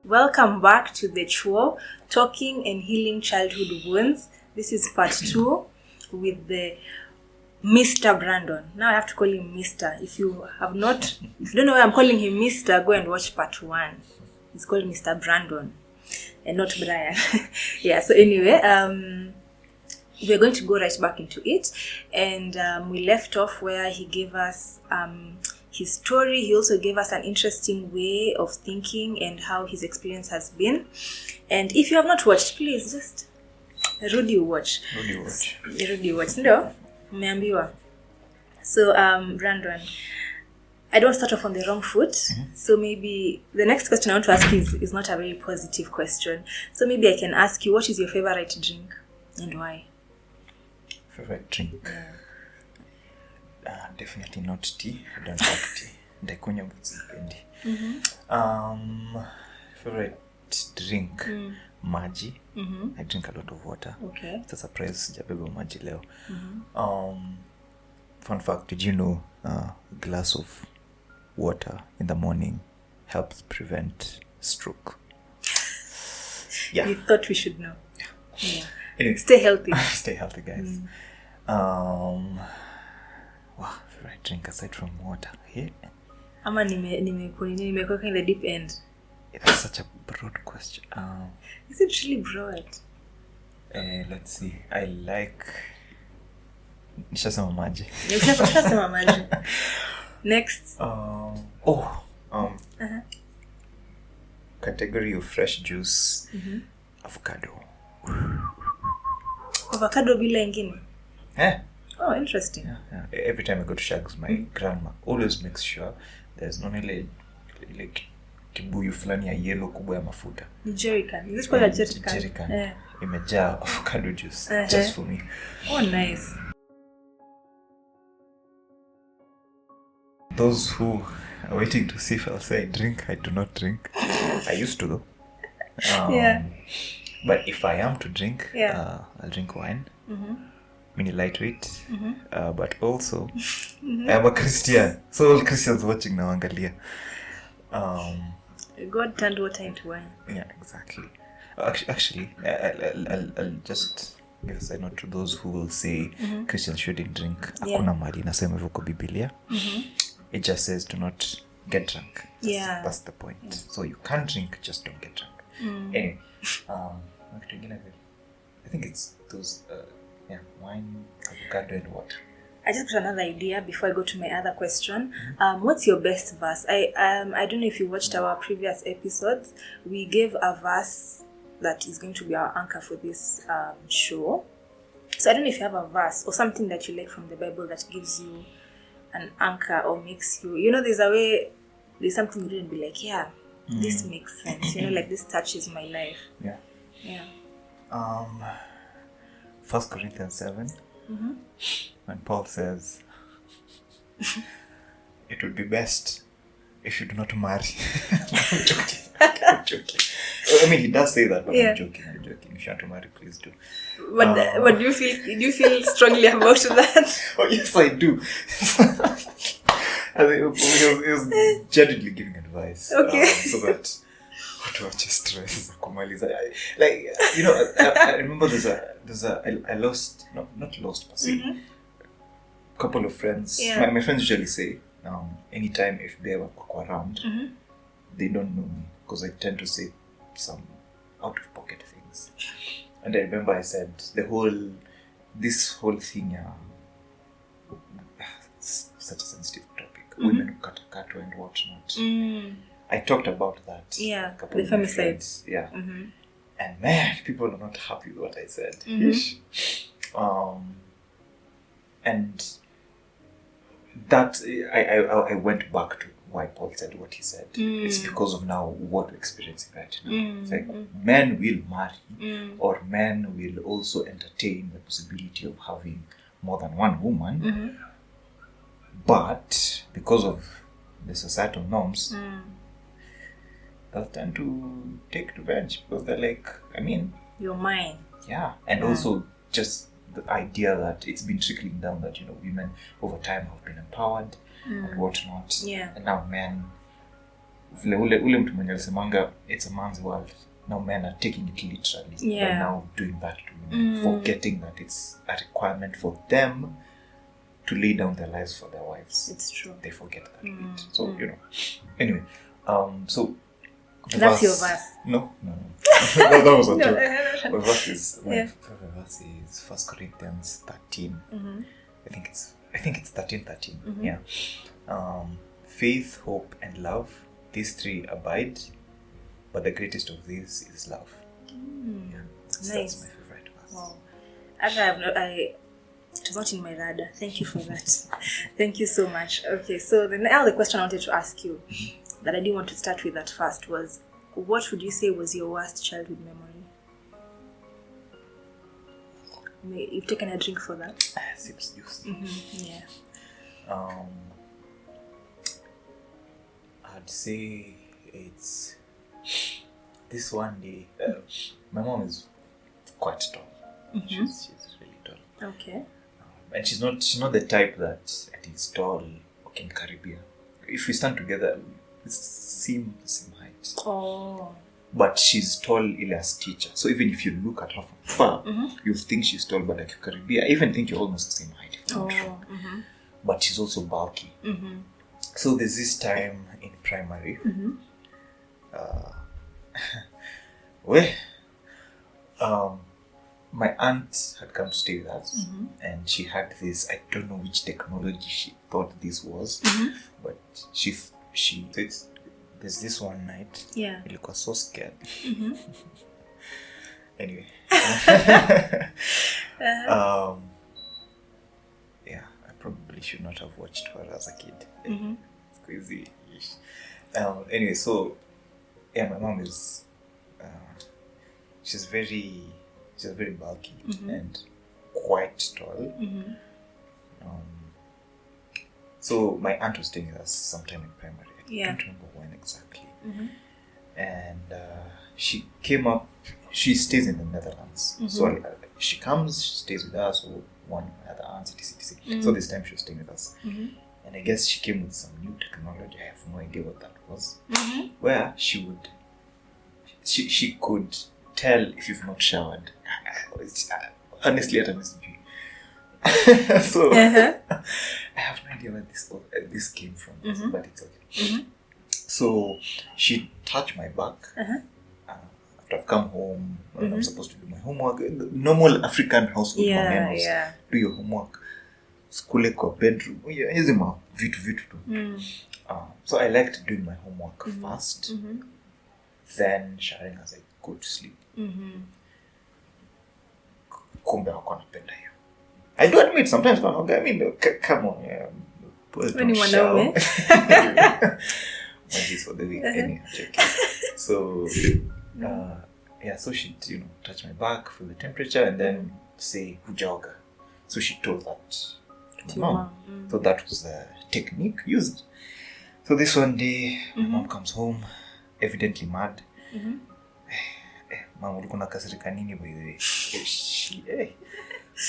Welcome back to the ChWo, Talking and Healing Childhood Wounds. This is part 2 with the Mr. Brandon. Now I have to call him Mr. If you don't know why I'm calling him Mr., go and watch part 1. It's called Mr. Brandon and not Brian. So anyway, we're going to go right back into it. And we left off where he gave us his story. He also gave us an interesting way of thinking and how his experience has been. And if you have not watched, please just Rudy watch. No, umeambiwa. So Brandon, I don't start off on the wrong foot. Mm-hmm. So maybe the next question I want to ask is not a very positive question. So maybe I can ask you, what is your favorite drink and why? Favorite drink? Yeah. Definitely not tea. I don't like tea. Ndaikunywa mzipendi. Favorite drink? Maji. I drink a lot of water. Okay. It's a surprise sijabeba maji leo. Fun fact, did you know a glass of water in the morning helps prevent stroke? Yeah. You thought we should know. Yeah. Anyway, stay healthy. Stay healthy, guys. Wow, favorite drink aside from water. Yeah. Ama nimekuweka in the deep end. That's such a broad question. Is it really broad? Let's see. I like nishasema maji. Nishasema maji. Next. Category of fresh juice. Avocado. Avocado bila ingine? Oh, interesting. Yeah. Every time I go to Shags, my grandma always makes sure there's no like kibuyu fulani ya yellow kubwa ya mafuta. Ni jerrycan. Is it called a jerrycan? Jerrycan. Yeah. Imejaa avocado juice just for me. Oh, nice. Those who are waiting to see if I'll say I drink, I do not drink. I used to though. Yeah. But if I am to drink, I'll drink wine. Mini lightweight. But also, I'm a Christian. So all Christians watching now, angalia. God turned water into wine. Yeah, exactly. Actually, I'll just give a side note to those who will say Christians shouldn't drink. Hakuna mali nasema hivyo kwa Biblia. It just says do not get drunk. That's the point. Yeah. So you can drink, just don't get drunk. Anyway, I think it's those wine, avocado, and water. I just got another idea before I go to my other question. What's your best verse? I don't know if you watched our previous episodes. We gave a verse that is going to be our anchor for this show. So I don't know if you have a verse or something that you like from the Bible that gives you an anchor or makes you, there's something you didn't be like, this makes sense. Like this touches my life. Yeah. 1 Corinthians 7, when Paul says, it would be best if you do not marry. I'm joking. I mean, he does say that, but I'm joking. If you want to marry, please do. But do you feel strongly about that? Oh, yes, I do. I think he was genuinely giving advice. Okay. So that watu wache stress za kumaliza. I remember I lost, not lost per se. Couple of friends. Yeah. My friends usually say, anytime if they were around, they don't know me because I tend to say some out of pocket things. And I remember I said this whole thing, such a sensitive topic. Women who cut and whatnot. I talked about that. Yeah, the femicides. Yeah. And man, people are not happy with what I said. And that I went back to why Paul said what he said. It's because of now what we're experiencing right now. It's like men will marry or men will also entertain the possibility of having more than one woman. But because of the societal norms, they'll tend to take revenge because they're like, you're mine. Yeah. And also just the idea that it's been trickling down that, women over time have been empowered and whatnot. Yeah. And now men ule mtu mwenye alisemanga it's a man's world. Now men are taking it literally. By now doing that to women, forgetting that it's a requirement for them to lay down their lives for their wives. It's true. They forget that bit. So anyway, so that's your verse. No. that was a joke. My verse is verse is 1 Corinthians 13. I think it's 13:13. Yeah. Faith, hope, and love, these three abide, but the greatest of these is love. Yeah. Nice. That's my favorite verse. Wow. It was not in my radar. Thank you for that. Thank you so much. Okay, so now the question I wanted to ask you that I didn't want to start with at first was, what would you say was your worst childhood memory? You've taken a drink for that? Sips juice. Yeah. I'd say it's this one day. My mom is quite tall. She's really tall. Okay. And she's not the type that is tall or can caribbean. If we stand together, we seem the same height. Oh. But she's tall as teacher. So even if you look at her from far, you think she's tall, but like caribbean, I even think you're almost the same height. If I'm not wrong. But she's also bulky. So there's this time in primary where my aunt had come to stay with us, and she had this, I don't know which technology she thought this was, but there's this one night, I was so scared. Anyway. I probably should not have watched her as a kid. It's crazy. Anyway, so my mom is she's very bulky and quite tall. So my aunt was staying with us sometime in primary. I don't remember when exactly. And she came up. She stays in the Netherlands. So she comes, she stays with us, or one of my other aunts, etc. So this time she was staying with us. And I guess she came with some new technology. I have no idea what that was. Where she could tell if you've not showered. Honestly, I don't know. So I have no idea where this came from, but it's okay. So she touched my back. After I've come home, when I'm supposed to do my homework, normal African household manners. Do your homework. Skule kwa bedroom. Hizi ma vitu tu. So I liked doing my homework first. Then showering as I go to sleep. Kumbe wako napenda hiyo. I do admit sometimes come on. When you wanaume. This for the week. Anyway, so so she touch my back, feel the temperature, and then say hujaoga. So she told that to my mom. So that was the technique used. So this one day, my mom comes home, evidently mad. Mama ulikuwa nakasirika nini by the way?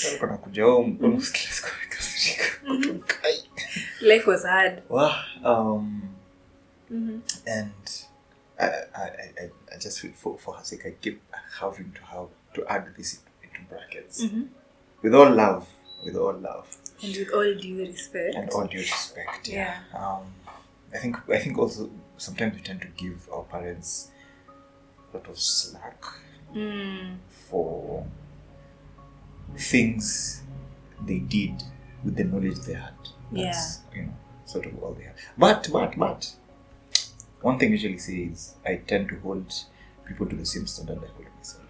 Ulikuwa nakuja home, almost kila siku nakasirika. Life was hard. Wow. And I just feel for her sake I keep having to add this into brackets. With all love. And with all due respect. Yeah. I think also sometimes we tend to give our parents a lot of slack for things they did with the knowledge they had. That's sort of all they had. But one thing I usually say is I tend to hold people to the same standard I hold myself.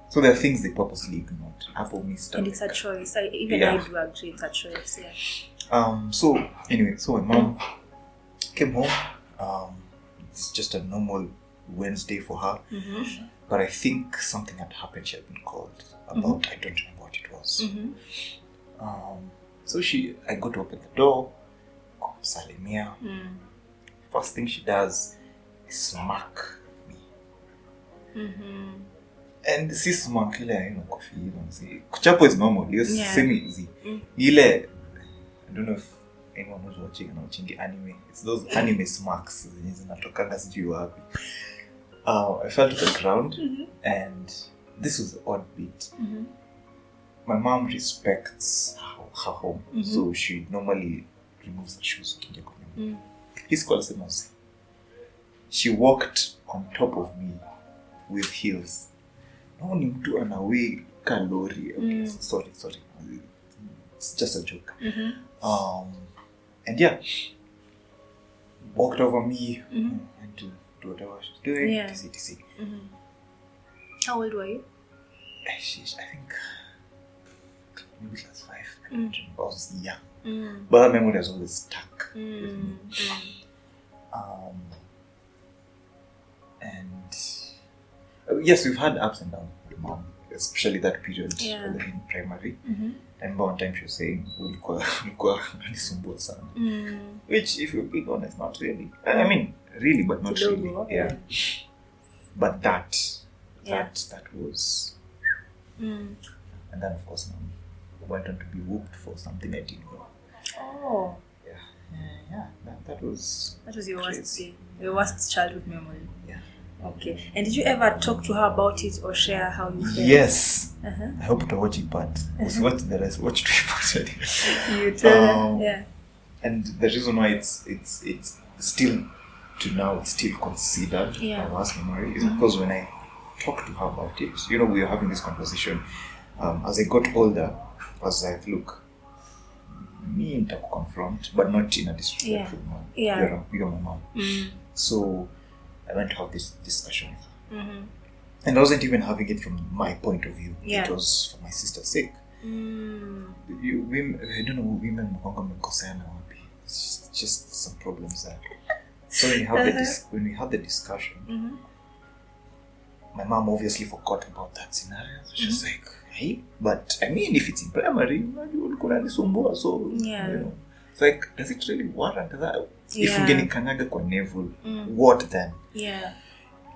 So there are things they purposely ignored. Apple missed. And it's a choice. I do agree it's a choice. So anyway, my mom came home. It's just a normal Wednesday for her. But I think something had happened. She had been called about. I don't remember what it was. So I go to open the door. Salimia. First thing she does is smack me. And this smack ile coffee, kuchapo is normal. You're semi easy. Ile, I don't know if anyone who's watching anime, it's those anime smacks. I fell to the ground, and this was the odd bit. My mom respects her home, so she normally removes her shoes. His calls. She walked on top of me with heels. No need to an away calorie. Okay, sorry. It's just a joke. And yeah, walked over me and to do whatever she's doing. TC. How old were you? I think maybe class 5. I was young. But that memory has always stuck with me. And yes, we've had ups and downs with mom, especially that period in primary. I remember one time she was saying, which, if you're being honest, not really. I mean, really, but not really. Yeah. But that was. And then, of course, mom went on to be whooped for something I didn't know. Oh. Yeah. That was your crazy. worst childhood memory. Yeah. Okay. And did you ever talk to her about it or share how you felt? Yes. I hope to watch it, but watch the rest. Watch to it. You tell her. And the reason why it's still to now it's still considered my worst memory is because when I talked to her about it, we were having this conversation. As I got older, I was like, look, me to confront, but not in a disrespectful manner. You're my mom. So I went to have this discussion with her. And I wasn't even having it from my point of view. It was for my sister's sake. I don't know, women it's just some problems there. So when we had the discussion, my mom obviously forgot about that scenario. So she was like, hey, but I mean, if it's in primary, so it's like, does it really warrant that? If ungeni kanyaga kwa nevel, what then? Yeah.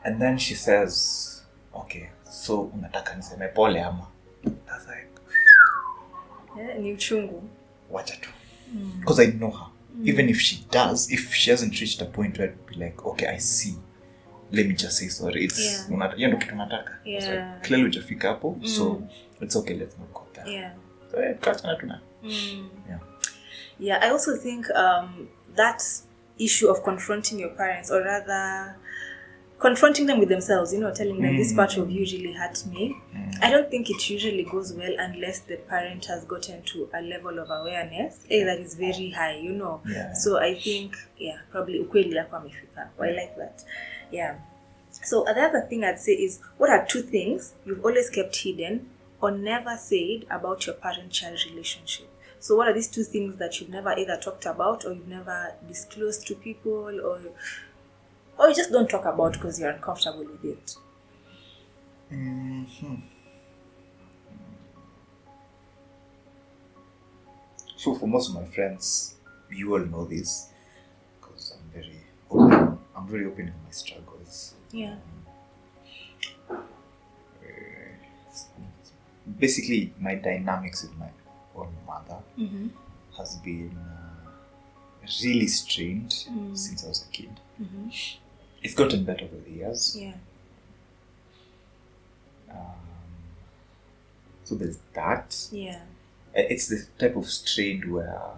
And then she says, okay, so unataka niseme pole ama? That's like, ni uchungu. Wacha tu. Because I know her. Even if she hasn't reached a point where I'd be like, okay, I see. Let me just say sorry. It's ndo kitu nataka. So clearly hujafika hapo, so it's okay, let's not go there. Yeah. So kachana tu na. Yeah, I also think that issue of confronting your parents, or rather confronting them with themselves, telling them this part of you really hurt me. I don't think it usually goes well unless the parent has gotten to a level of awareness that is very high, Yeah. So I think, probably ukweli yako amefika. I like that. Yeah. So the other thing I'd say is, what are 2 things you've always kept hidden or never said about your parent-child relationship? So what are these 2 things that you've never either talked about or you've never disclosed to people, or you just don't talk about because you're uncomfortable with it? So for most of my friends, you all know this because I'm very open. I'm very open with my struggles. Yeah. Basically, my dynamics with my own mother has been really strained since I was a kid. It's gotten better over the years. Yeah. So there's that. Yeah. It's the type of strain where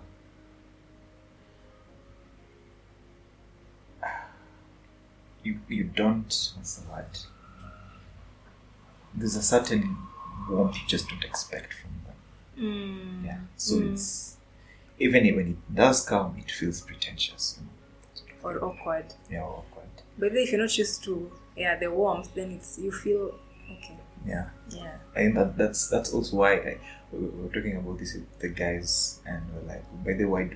you don't, what's the word? There's a certain warmth you just don't expect from them. Yeah. So it's, even when it does come, it feels pretentious. Or awkward. Yeah, awkward. But then if you're not used to the warmth, then you feel okay. Yeah. Yeah. And that's also why we were talking about this with the guys, and we're like, by the way,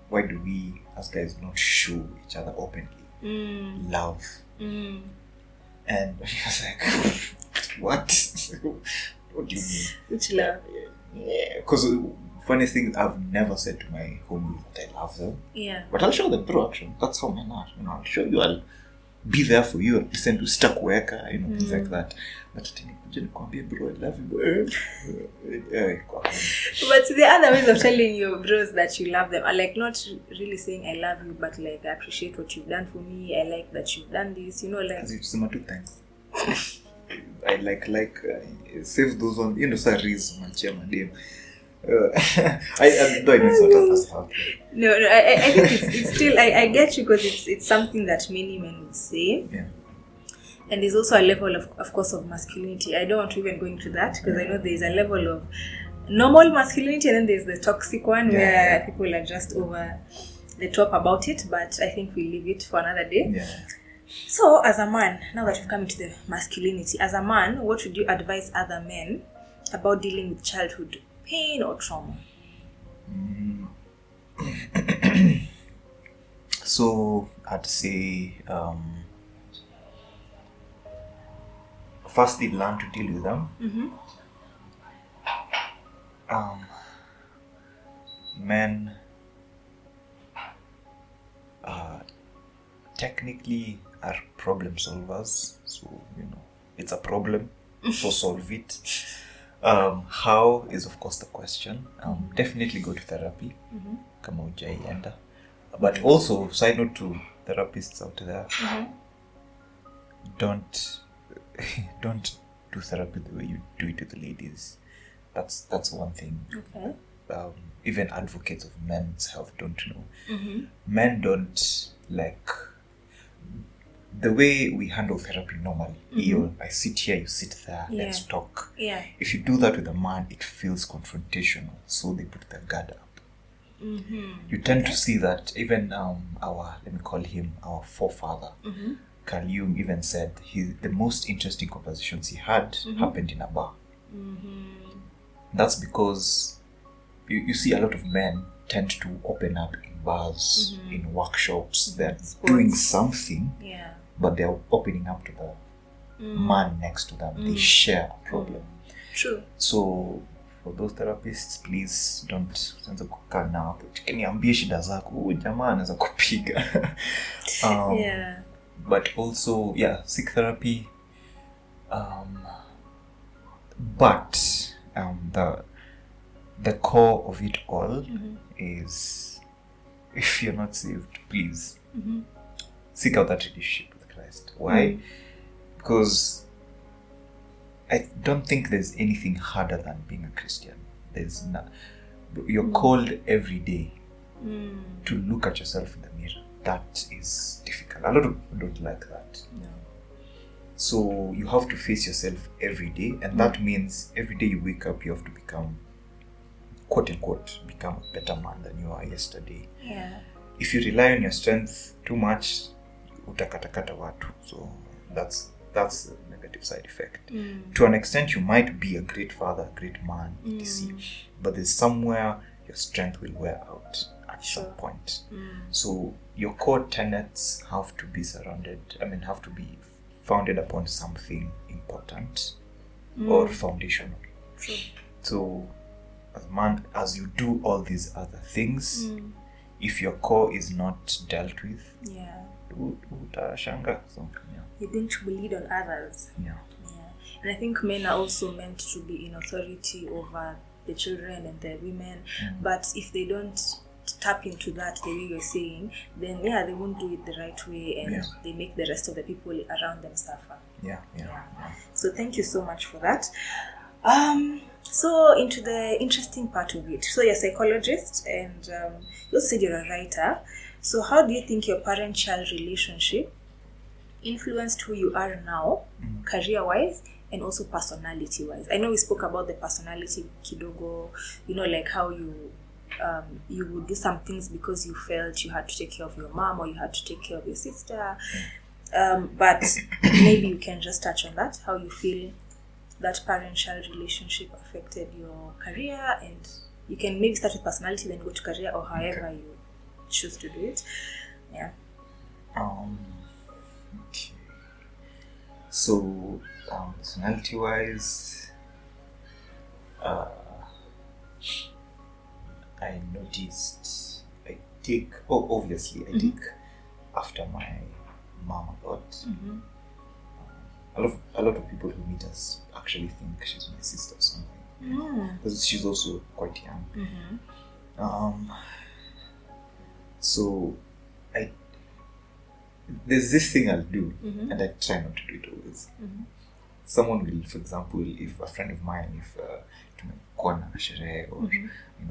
why do we as guys not show each other openly love? And he was like, what? What do you mean? Which love? Yeah, because funny thing, I've never said to my homies that I love them. Yeah. But I'll show them through action. That's how men are. I'll show you. be there for you, listen to sitakuweka, things like that. But bro, I love you, bro. But the other ways of telling your bros that you love them are like not really saying I love you, but like I appreciate what you've done for me. I like that you've done this. Like. As if some two things. I like save those on. So reason manchia madem. I don't even sort of help. No, I think it's still I get you because it's something that many men would say. Yeah. And there's also a level of course of masculinity. I don't want to even go into that because I know there's a level of normal masculinity and then there's the toxic one where people are just over the top about it. But I think we'll leave it for another day. Yeah. So as a man, now that we've come into the masculinity, as a man, what would you advise other men about dealing with childhood pain or trauma? So I'd say firstly learn to deal with them. Men technically are problem solvers, so it's a problem, so solve it. How is of course the question. Definitely go to therapy, kama hujaienda. But also, side note to therapists out there, don't do therapy the way you do it to the ladies. That's one thing. Okay. Even advocates of men's health don't know. Men don't like the way we handle therapy normally. I sit here, you sit there, let's talk. Yeah. If you do that with a man, it feels confrontational, so they put their guard up. You tend to see that even let me call him our forefather, Carl Jung even said the most interesting conversations he had happened in a bar. That's because you see a lot of men tend to open up in bars, in workshops. They're doing something, but they're opening up to the man next to them. They share a problem. True. So for those therapists, please don't kukaa na hapo. Niambie shida zako. Huyu jamaa anaweza kupiga. But also, seek therapy. But the core of it all is, if you're not saved, please seek out that relationship with Christ. Why? Because I don't think there's anything harder than being a Christian. There's not. You're called every day to look at yourself in the mirror. That is difficult. A lot of people don't like that. No. So you have to face yourself every day, and that means every day you wake up, you have to become, quote unquote, become a better man than you were yesterday. Yeah. If you rely on your strength too much, utakatakata watu. So that's a negative side effect. To an extent, you might be a great father, a great man, etc. But there's somewhere your strength will wear out at some point. So your core tenets have to be have to be founded upon something important or foundational. True. So as a man, as you do all these other things, if your core is not dealt with, utashanga. So you're going to lead on others. Yeah. And I think men are also meant to be in authority over the children and the women. But if they don't tap into that the way you're saying, then they won't do it the right way, and they make the rest of the people around them suffer. Yeah. So thank you so much for that. So into the interesting part of it. So you're a psychologist, and you also said you're a writer. So how do you think your parent-child relationship influenced who you are now, career-wise, and also personality-wise? I know we spoke about the personality kidogo, like how you would do some things because you felt you had to take care of your mom or you had to take care of your sister. But maybe you can just touch on that, how you feel that parent-child relationship affected your career, and you can maybe start with personality, then go to career, or however you choose to do it. Yeah. Okay. So, personality-wise, I noticed I take after my mom a lot. Mm-hmm. A lot of people who meet us actually think she's my sister or something. Because she's also quite young. Mm-hmm. So there's this thing I'll do, Mm-hmm. and I try not to do it always. Mm-hmm. Someone will, for example, if a friend of mine, if tumekuwa na sherehe, or Mm-hmm.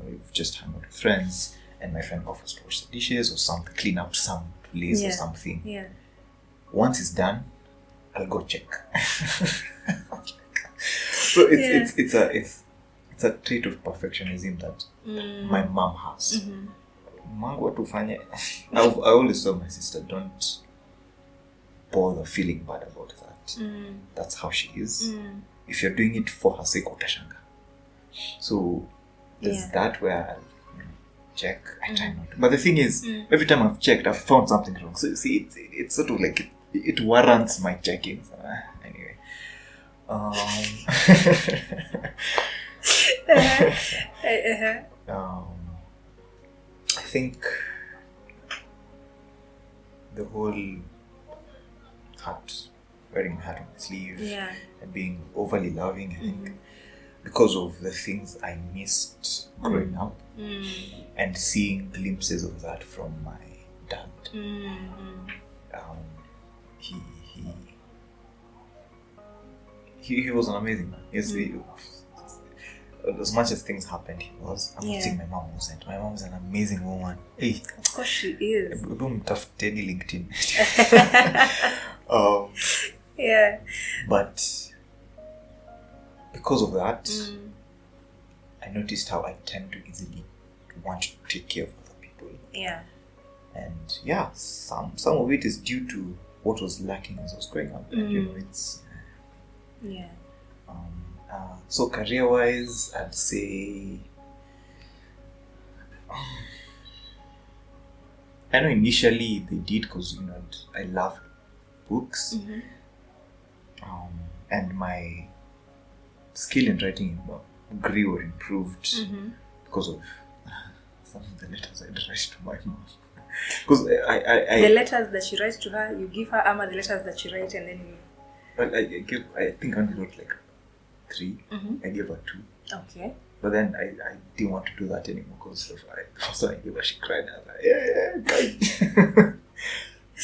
you've just hung out with friends, and my friend offers to wash the dishes or clean up some place or something. Yeah. Once it's done, I'll go check. So it's a trait of perfectionism that my mom has. Mangu atufanye. I always tell my sister, don't bother feeling bad about that. That's how she is. If you're doing it for her sake, utashanga. So there's that where I'll check. I try not to. But the thing is, every time I've checked, I've found something wrong. So you see, it's sort of like it warrants my checking. So, anyway. I think the whole wearing heart on my sleeve, and being overly loving, I think, because of the things I missed growing up, and seeing glimpses of that from my dad. He was an amazing man. Yes, as much as things happened, I'm not saying my mom wasn't. My mom's an amazing woman. Hey, of course she is. Tafuteni LinkedIn. But because of that, I noticed how I tend to easily want to take care of other people. Yeah. And some of it is due to what was lacking as I was growing up. And it's so career-wise, I'd say I know initially they did because I love books, and my skill in writing grew or improved because of some of the letters I'd write to my mom. Because the letters that you write to her, you give her the letters that you write, and then you. Well, I think I only wrote like 3. I gave her 2. Okay. But then I didn't want to do that anymore because the first one I gave her, she cried. I was like, yeah, guys.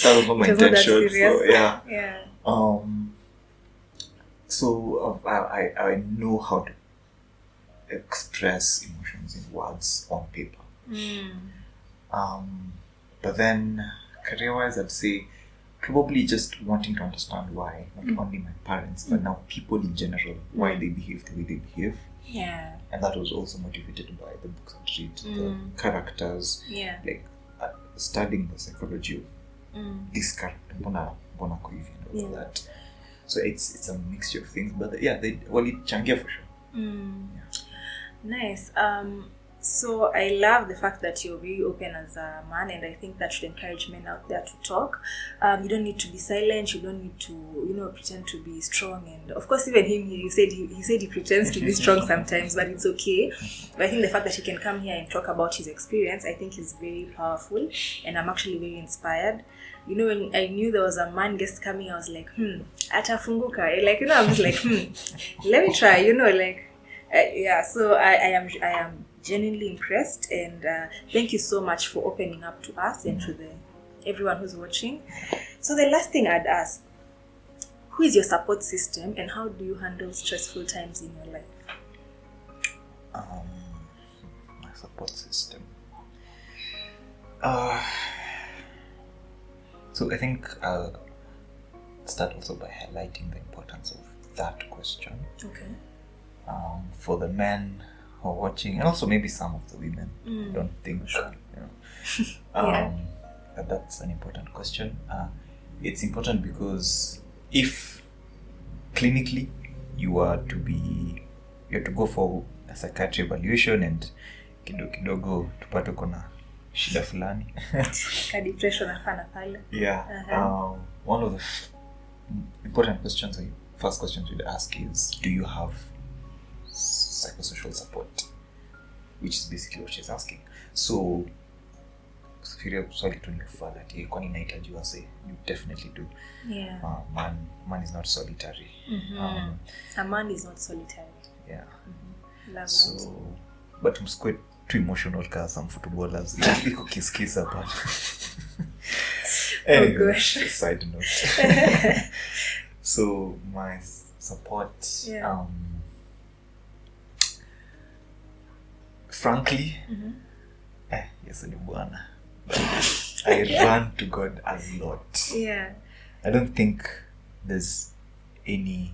That was not my intention. So yeah. So I know how to express emotions in words on paper. But then career-wise, I'd say probably just wanting to understand why, not only my parents, but now people in general, why they behave the way they behave. Yeah. And that was also motivated by the books I'd read, the characters, like studying the psychology of this character, Bona Koivi, and all that. So it's a mixture of things, but they changia for sure. Nice. So I love the fact that you're very open as a man, and I think that should encourage men out there to talk. You don't need to be silent. You don't need to, pretend to be strong. And of course, even him, he said he pretends to be strong sometimes, but it's okay. But I think the fact that he can come here and talk about his experience, I think is very powerful, and I'm actually very inspired. When I knew there was a man guest coming, I was like, atafunguka. I was like, let me try. So I am genuinely impressed, and thank you so much for opening up to us and to everyone who's watching. So the last thing I'd ask, who is your support system, and how do you handle stressful times in your life? My support system. So I think I'll start also by highlighting the importance of that question. Okay. For the men who are watching, and also maybe some of the women, don't think that that's an important question. It's important because if clinically you are to go for a psychiatry evaluation and kidogo tupate kuna shida fulani. Depression hapana pale. Yeah. One of the important questions, first questions we'd ask is, do you have psychosocial support? Which is basically what she's asking. So fikiria swali tu nikufanya ati kwani nahitajiwa say you definitely do. Man is not solitary. A man is not solitary. Love so that. but msikwe too emotional ka some footballers iko kiss hapa. Anyway, side note. So my support frankly yes ni bwana. I run to God a lot. I don't think there's any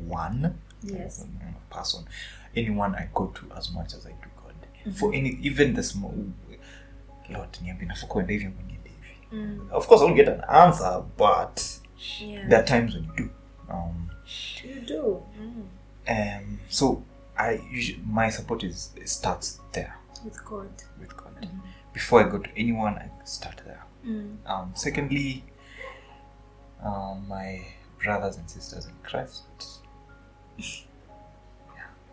one person, anyone I go to as much as I do God. For even the small Lord niambi nafukwenda hivi mwenye hivi. Of course I won't get an answer, but there are times when you do. You do. So my support starts there with God. Before I go to anyone, I start there. Secondly, my brothers and sisters in Christ.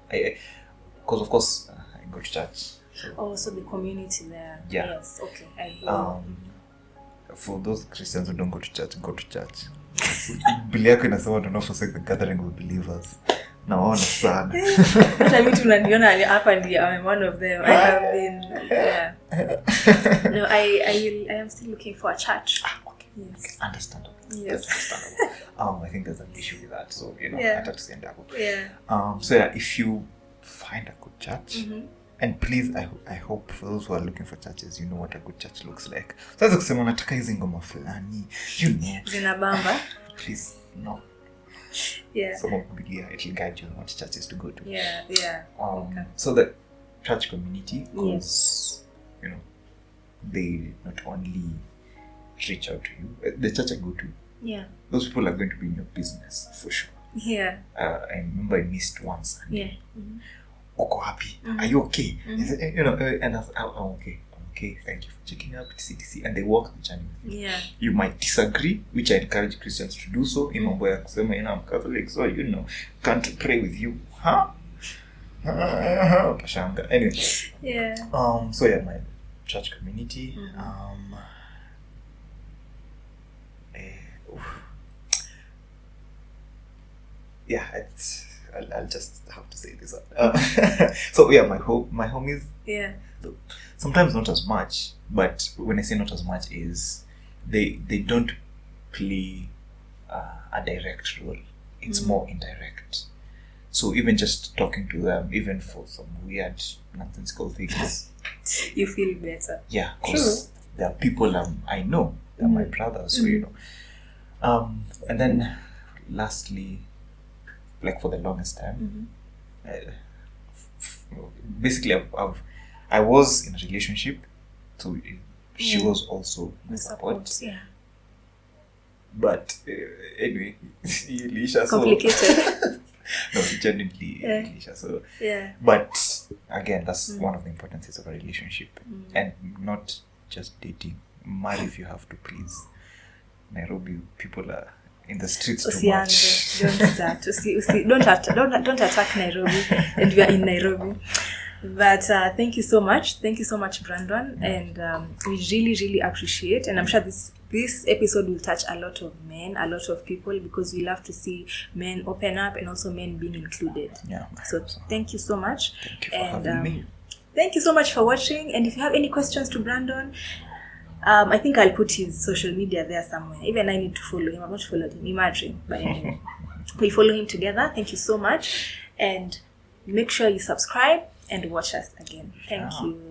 Because of course I go to church. So the community there. Yeah. Yes. Okay. I hear. For those Christians who don't go to church, go to church. Biblia yako inasema do not forsake the gathering of believers. Naona sana. Hata mimi tunaniona hapa ndio I'm one of them. I have been No, I am still looking for a church. Okay. Yes. Okay. Understandable. Yes. I think there's an issue with that. So, hata tusiende hapo. So if you find a good church, and please, I hope for those who are looking for churches, you know what a good church looks like. Sasa kusema nataka hizi ngoma fulani, zinabamba. Please, no. Some of Biblia, it will guide you on what churches to go to. Okay. So the church community, because they not only reach out to you, the church I go to, those people are going to be in your business for sure. I remember I missed one Sunday. Oko happy? Are you okay? And I was, I'm okay. Thank you for checking up. TCTC, and they walk the journey. You might disagree, which I encourage Christians to do so. In mambo ya kusema, I'm Catholic, so can't pray with you, huh? Pashanga. Anyway. So my church community. I'll just have to say this. So my homies. Sometimes not as much, but when I say not as much is they don't play a direct role. It's more indirect. So even just talking to them, even for some weird nonsensical things, you feel better. Yeah, because there are people I know, they're my brothers, so and then lastly, like for the longest time, basically I was in a relationship, so she was also my support. But anyway, Elisha, complicated. No, genuinely, Elisha. So but again, that's one of the importances of a relationship, and not just dating. Marry if you have to, please. Nairobi people are in the streets too much. Don't attack Nairobi, and we are in Nairobi. But thank you so much, Brandon, and we really appreciate. And I'm sure this episode will touch a lot of men, a lot of people, because we love to see men open up and also men being included. So thank you so much. Thank you for having me. Thank you so much for watching. And if you have any questions to Brandon, I think I'll put his social media there somewhere. Even I need to follow him. I'm not following him. Imagine. But anyway, we follow him together. Thank you so much. And make sure you subscribe and watch us again. Thank you.